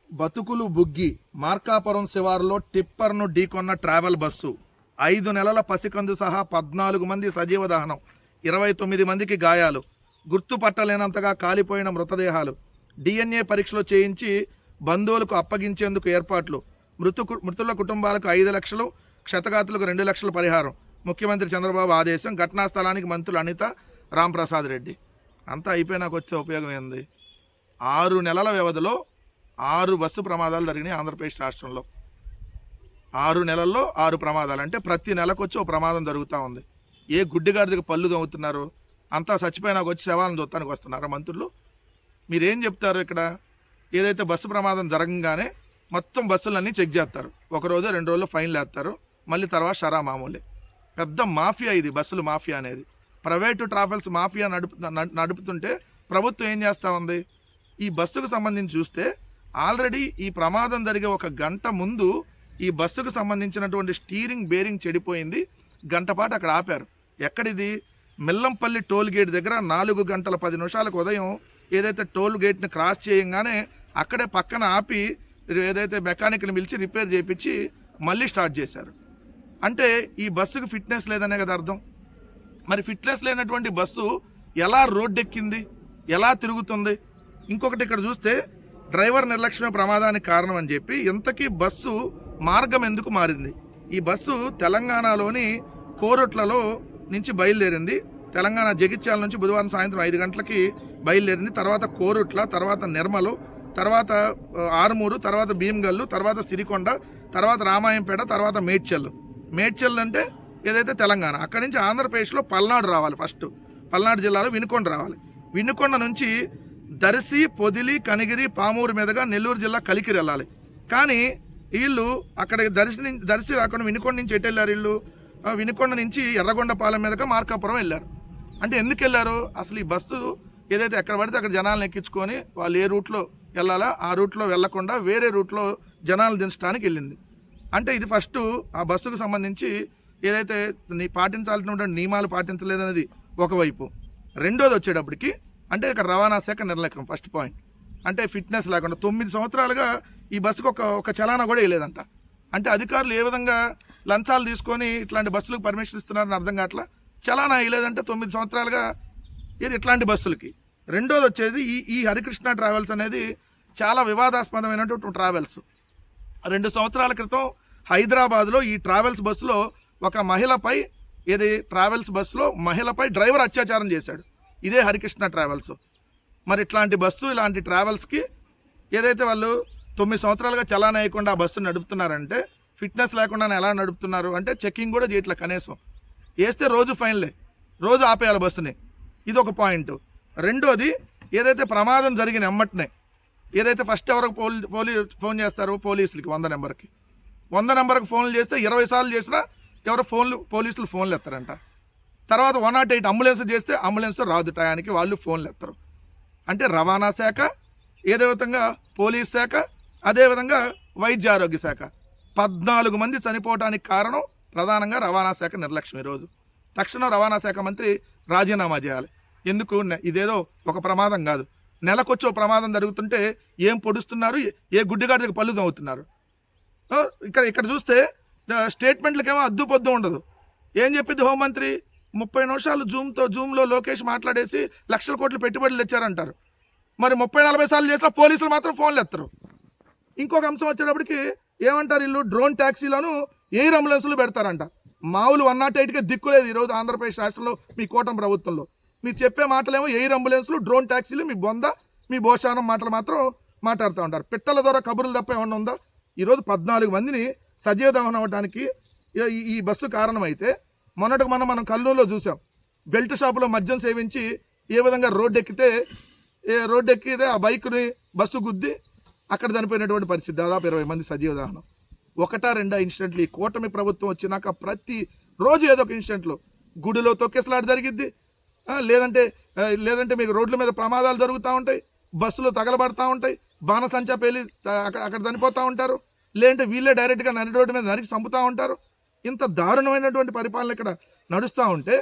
బతుకులు బుగ్గి మార్కాపురం శివారులో టిప్పర్ను ఢీకొన్న travel bus 5 నెలల పసికందు సహా 14 మంది సజీవ దహనం, 29 మందికి గాయాలు, గుర్తుపట్టలేనంతగా కాలిపోయిన మృతదేహాలు, DNA పరీక్షలు చేయించి బంధువులకు అప్పగించేందుకు ఏర్పాట్లు, మృతుల కుటుంబాలకు 5 లక్షలు, క్షతగాతులకు 2 లక్షల పరిహారం, ముఖ్యమంత్రి చంద్రబాబు ఆదేశం. ఘటనా స్థలానికి మంత్రులు అనిత, రాంప్రసాద్ రెడ్డి. అంతా అయిపోయినాక వచ్చే ఉపయోగం ఏంది? 6 నెలల వ్యవధిలో 6 బస్సు ప్రమాదాలు జరిగినాయి ఆంధ్రప్రదేశ్ రాష్ట్రంలో. 6 నెలల్లో 6 ప్రమాదాలు అంటే ప్రతి నెలకు వచ్చి ఒక ప్రమాదం జరుగుతూ ఉంది. ఏ గుడ్డిగాడికి పళ్ళు దొంగతున్నారు? అంతా చచ్చిపోయినాక వచ్చి శవాలను చూస్తానికి వస్తున్నారా మంత్రులు? మీరేం చెప్తారు? ఇక్కడ ఏదైతే బస్సు ప్రమాదం జరగంగానే మొత్తం బస్సులన్నీ చెక్ చేస్తారు, 1 రోజు 2 రోజులు ఫైన్లు వేస్తారు, మళ్ళీ తర్వాత షరా మామూలే. పెద్ద మాఫియా ఇది, బస్సులు మాఫియా అనేది. ప్రైవేటు ట్రావెల్స్ మాఫియా నడుపుతుంటే ప్రభుత్వం ఏం చేస్తూ ఉంది? ఈ బస్సుకు సంబంధించి చూస్తే ఆల్రెడీ ఈ ప్రమాదం జరిగే 1 గంట ముందు ఈ బస్సుకు సంబంధించినటువంటి స్టీరింగ్ బేరింగ్ చెడిపోయింది. గంట పాటు అక్కడ ఆపారు. ఎక్కడిది? మిల్లంపల్లి టోల్ గేట్ దగ్గర 4 గంటల 10 నిమిషాలకు ఉదయం ఏదైతే టోల్ గేట్ని క్రాస్ చేయంగానే అక్కడే పక్కన ఆపి ఏదైతే మెకానిక్ని పిలిచి రిపేర్ చేయించి మళ్ళీ స్టార్ట్ చేశారు. అంటే ఈ బస్సుకు ఫిట్నెస్ లేదనే కదా అర్థం. మరి ఫిట్నెస్ లేనటువంటి బస్సు ఎలా రోడ్డెక్కింది, ఎలా తిరుగుతుంది? ఇంకొకటి ఇక్కడ చూస్తే డ్రైవర్ నిర్లక్ష్యమే ప్రమాదానికి కారణం అని చెప్పి ఇంతకీ బస్సు మార్గం ఎందుకు మారింది? ఈ బస్సు తెలంగాణలోని కోరుట్లలో నుంచి బయలుదేరింది. తెలంగాణ జగిత్యాల నుంచి బుధవారం సాయంత్రం 5 గంటలకి బయలుదేరింది. తర్వాత కోరుట్ల, తర్వాత నిర్మలు, తర్వాత ఆరుమూరు, తర్వాత భీమ్గల్లు, తర్వాత సిరికొండ, తర్వాత రామాయంపేట, తర్వాత మేడ్చల్ అంటే ఏదైతే తెలంగాణ. అక్కడి నుంచి ఆంధ్రప్రదేశ్లో పల్నాడు రావాలి. ఫస్ట్ పల్నాడు జిల్లాలో వినుకొండ రావాలి. వినుకొండ నుంచి దర్శి, పొదిలి, కనిగిరి, పామూరు మీదుగా నెల్లూరు జిల్లా కలికిరి వెళ్ళాలి. కానీ వీళ్ళు అక్కడ దర్శి రాకుండా వినుకొండ నుంచి ఎటు వెళ్ళారు? వీళ్ళు వినుకొండ నుంచి ఎర్రగొండపాలెం మీదుగా మార్కాపురం వెళ్ళారు. అంటే ఎందుకు వెళ్ళారు? అసలు ఈ బస్సు ఏదైతే ఎక్కడ పడితే అక్కడ జనాలను ఎక్కించుకొని వాళ్ళు ఏ రూట్లో వెళ్ళాలా ఆ రూట్లో వెళ్లకుండా వేరే రూట్లో జనాలు దించడానికి వెళ్ళింది. అంటే ఇది ఫస్ట్ ఆ బస్సుకు సంబంధించి ఏదైతే పాటించాల్సినటువంటి నియమాలు పాటించలేదనేది ఒకవైపు. రెండోది వచ్చేటప్పటికి అంటే ఇక్కడ రవాణా శాఖ నిర్లక్ష్యం. ఫస్ట్ పాయింట్ అంటే ఫిట్నెస్ లేకుండా 9 సంవత్సరాలుగా ఈ బస్సుకు ఒక చలానా కూడా వేయలేదంట. అంటే అధికారులు ఏ విధంగా లంచాలు తీసుకొని ఇట్లాంటి బస్సులకు పర్మిషన్ ఇస్తున్నారని అర్థం కావట్లా. చలానా వేయలేదంటే 9 సంవత్సరాలుగా ఇది ఇట్లాంటి బస్సులకి. రెండోది వచ్చేది ఈ హరికృష్ణ ట్రావెల్స్ అనేది చాలా వివాదాస్పదమైనటువంటి ట్రావెల్స్. 2 సంవత్సరాల క్రితం హైదరాబాద్లో ఈ ట్రావెల్స్ బస్సులో ఒక మహిళపై ట్రావెల్స్ బస్సులో మహిళపై డ్రైవర్ అత్యాచారం చేశాడు. ఇదే హరికృష్ణ ట్రావెల్స్. మరి ఇట్లాంటి బస్సు, ఇలాంటి ట్రావెల్స్కి ఏదైతే వాళ్ళు 9 సంవత్సరాలుగా చలానా వేయకుండా ఆ బస్సును నడుపుతున్నారంటే ఫిట్నెస్ లేకుండా ఎలా నడుపుతున్నారు అంటే చెకింగ్ కూడా చేయట్లే. కనీసం వేస్తే రోజు ఫైన్లే, రోజు ఆపేయాలి బస్సుని. ఇది ఒక పాయింట్. రెండోది ఏదైతే ప్రమాదం జరిగిన ఎమ్మటనే ఏదైతే ఫస్ట్ ఎవరికి ఫోన్ చేస్తారో పోలీసులకి 100 నెంబర్కి 100 నెంబర్కి ఫోన్లు చేస్తే 20 సార్లు చేసినా పోలీసులు ఫోన్లు ఎత్తారంట. తర్వాత 108 అంబులెన్స్ చేస్తే అంబులెన్స్ రాదు టయానికి, వాళ్ళు ఫోన్లు ఎత్తరు. అంటే రవాణా శాఖ, ఏదే విధంగా పోలీస్ శాఖ, అదేవిధంగా వైద్య ఆరోగ్య శాఖ 14 మంది చనిపోవడానికి కారణం ప్రధానంగా రవాణా శాఖ నిర్లక్ష్యం. ఈరోజు తక్షణం రవాణా శాఖ మంత్రి రాజీనామా చేయాలి. ఎందుకు? ఇదేదో ఒక ప్రమాదం కాదు, నెలకొచ్చో ప్రమాదం జరుగుతుంటే ఏం పొడుస్తున్నారు, ఏ గుడ్డిగాడికి పళ్ళు తవ్వుతున్నారు. ఇక్కడ చూస్తే స్టేట్మెంట్లకేమో అద్దు పొద్దు ఉండదు. ఏం చెప్పింది హోంమంత్రి? 30 నిమిషాలు జూమ్లో లోకేష్ మాట్లాడేసి లక్షల కోట్లు పెట్టుబడులు తెచ్చారంటారు. మరి 30-40 సార్లు చేసినా పోలీసులు మాత్రం ఫోన్లు ఎత్తరు. ఇంకొక అంశం వచ్చేటప్పటికి ఏమంటారు వీళ్ళు? డ్రోన్ ట్యాక్సీలను ఎయిర్ అంబులెన్స్లు పెడతారంట. మామూలు 108కే దిక్కులేదు ఈరోజు ఆంధ్రప్రదేశ్ రాష్ట్రంలో మీ కూటమి ప్రభుత్వంలో. మీరు చెప్పే మాటలేమో ఎయిర్ అంబులెన్స్లు, డ్రోన్ ట్యాక్సీలు, మీ బొంద, మీ భోషానం మాటలు మాత్రం మాట్లాడుతూ ఉంటారు. పిట్టల ద్వారా కబుర్లు తప్ప ఏమన్నా ఉందా? ఈరోజు 14 మందిని సజీవ దహనం అవ్వడానికి ఈ బస్సు కారణమైతే మొన్నటికి మనం కర్నూలులో చూసాం. బెల్ట్ షాపులో మద్యం సేవించి ఏ విధంగా రోడ్డు ఎక్కితే ఆ బైక్ని బస్సు గుద్ది అక్కడ చనిపోయినటువంటి పరిస్థితి. దాదాపు 20 మంది సజీవ దహనం. 1-2 ఇన్సిడెంట్లు ఈ కూటమి ప్రభుత్వం వచ్చినాక ప్రతి రోజు ఏదో ఒక ఇన్సిడెంట్లు. గుడిలో తొక్కేసలాట జరిగిద్ది, లేదంటే మీకు రోడ్ల మీద ప్రమాదాలు జరుగుతూ ఉంటాయి, బస్సులు తగలబడతా ఉంటాయి, బాణసంచా పేలి అక్కడ చనిపోతూ ఉంటారు, లేదంటే వీళ్ళే డైరెక్ట్గా నడి రోడ్డు మీద నరికి చంపుతూ ఉంటారు. ఇంత దారుణమైనటువంటి పరిపాలన ఇక్కడ నడుస్తూ ఉంటే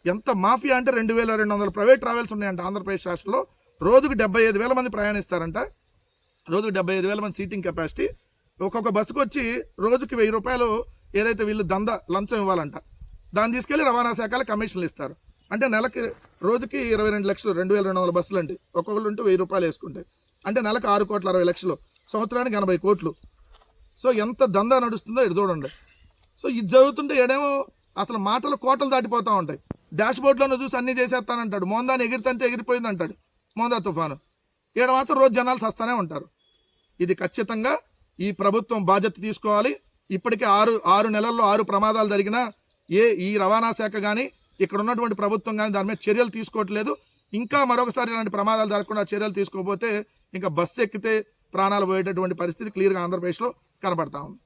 ఎంత మాఫియా అంటే 2200 ప్రైవేట్ ట్రావెల్స్ ఉన్నాయంట ఆంధ్రప్రదేశ్ రాష్ట్రంలో. రోజుకు 75,000 మంది ప్రయాణిస్తారంట. రోజుకు 75,000 మంది సీటింగ్ కెపాసిటీ. ఒక్కొక్క బస్సుకు వచ్చి రోజుకి 1,000 రూపాయలు ఏదైతే వీళ్ళు లంచం ఇవ్వాలంట, దాన్ని తీసుకెళ్లి రవాణా శాఖలు కమిషన్లు ఇస్తారు. అంటే నెలకి రోజుకి 22 లక్షలు, 2,200 బస్సులు అంటే ఒక్కొక్కరు ఉంటూ 1,000 రూపాయలు వేసుకుంటే అంటే నెలకు 6,60,00,000, సంవత్సరానికి 80 కోట్లు. సో ఎంత దందా నడుస్తుందో ఇటు చూడండి. సో ఇది జరుగుతుంటే ఏడేమో అసలు మాటలు కోటలు దాటిపోతూ ఉంటాయి. డాష్ బోర్డ్లోనే చూసి అన్నీ చేసేస్తానంటాడు. మోందాన్ని ఎగిరితంటే ఎగిరిపోయింది అంటాడు మోందా తుఫాను. ఈడ మాత్రం రోజు జనాలు సస్తానే ఉంటారు. ఇది ఖచ్చితంగా ఈ ప్రభుత్వం బాధ్యత తీసుకోవాలి. ఇప్పటికే 6 నెలల్లో 6 ప్రమాదాలు జరిగినా ఈ రవాణా శాఖ కానీ ఇక్కడ ఉన్నటువంటి ప్రభుత్వం కానీ దాని మీద చర్యలు తీసుకోవట్లేదు. ఇంకా మరొకసారి ఇలాంటి ప్రమాదాలు జరగకుండా చర్యలు తీసుకోకపోతే ఇంకా బస్సు ఎక్కితే ప్రాణాలు పోయేటటువంటి పరిస్థితి క్లియర్గా ఆంధ్రప్రదేశ్లో కనబడతా ఉంది.